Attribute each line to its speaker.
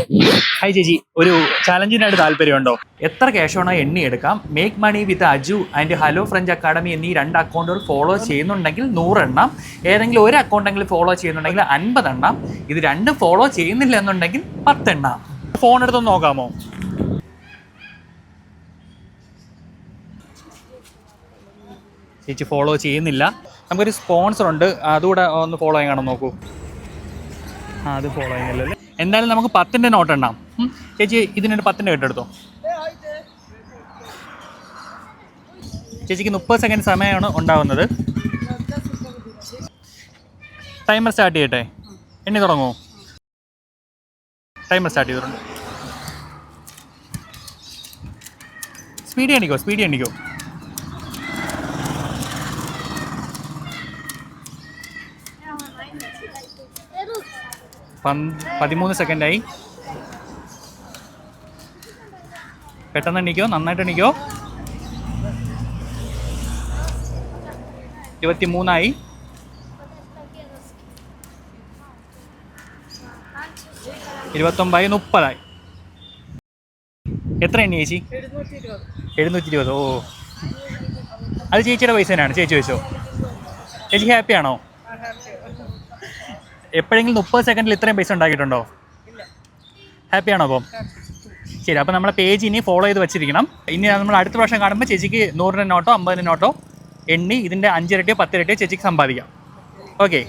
Speaker 1: Hi ചേച്ചി, ഒരു ചാലഞ്ചിനായിട്ട് താല്പര്യമുണ്ടോ? എത്ര ക്യാഷ് വേണോ എണ്ണിയെടുക്കാം. Make money with Aju and hello French academy എന്നീ 2 അക്കൗണ്ടുകൾ ഫോളോ ചെയ്യുന്നുണ്ടെങ്കിൽ 100 എണ്ണം, ഏതെങ്കിലും ഒരു അക്കൗണ്ടെങ്കിലും ഫോളോ ചെയ്യുന്നുണ്ടെങ്കിൽ 50 എണ്ണം, ഇത് രണ്ടും ഫോളോ ചെയ്യുന്നില്ല എന്നുണ്ടെങ്കിൽ 10 എണ്ണം. ഫോൺ എടുത്തൊന്ന് നോക്കാമോ? ചേച്ചി ഫോളോ ചെയ്യുന്നില്ല. നമുക്കൊരു സ്പോൺസർ ഉണ്ട്, അതുകൂടെ ഒന്ന് ഫോളോ ചെയ്യാൻ നോക്കൂ. അത് ഫോളോ ചെയ്യുന്നില്ലല്ലേ. എന്തായാലും നമുക്ക് 10ൻ്റെ നോട്ട് എണ്ണാം. ചേച്ചി ഇതിനൊരു 10ൻ്റെ കെട്ടെടുത്തോ. ചേച്ചിക്ക് 30 സെക്കൻഡ് സമയമാണ് ഉണ്ടാകുന്നത്. ടൈമർ സ്റ്റാർട്ട് ചെയ്യട്ടെ? എണ്ണി തുടങ്ങുമോ? ടൈമർ സ്റ്റാർട്ട് ചെയ്തിട്ടുണ്ട്. സ്പീഡ് എണ്ണിക്കോ. 13 സെക്കൻഡായി. പെട്ടെന്ന് എണ്ണിക്കോ, നന്നായിട്ട് എണ്ണിക്കോ. 23 29 30. എത്ര എണ്ണി ചേച്ചി? 720. ഓ, അത് ചേച്ചിയുടെ പൈസ തന്നെയാണ്, ചേച്ചി വെച്ചോ. ചേച്ചി ഹാപ്പിയാണോ? എപ്പോഴെങ്കിലും 30 സെക്കൻഡിൽ ഇത്രയും പൈസ ഉണ്ടാക്കിയിട്ടുണ്ടോ? ഹാപ്പിയാണോ? അപ്പം ശരി, അപ്പോൾ നമ്മളെ പേജ് ഇനി ഫോളോ ചെയ്ത് വെച്ചിരിക്കണം. ഇനി നമ്മൾ അടുത്ത പ്രാവശ്യം കാണുമ്പോൾ ചേച്ചിക്ക് 100ൻ്റെ നോട്ടോ 50ൻ്റെ നോട്ടോ എണ്ണി ഇതിൻ്റെ 5 ഇരട്ടിയോ 10 ഇരട്ടിയോ ചേച്ചിക്ക് സമ്പാദിക്കാം. ഓക്കെ.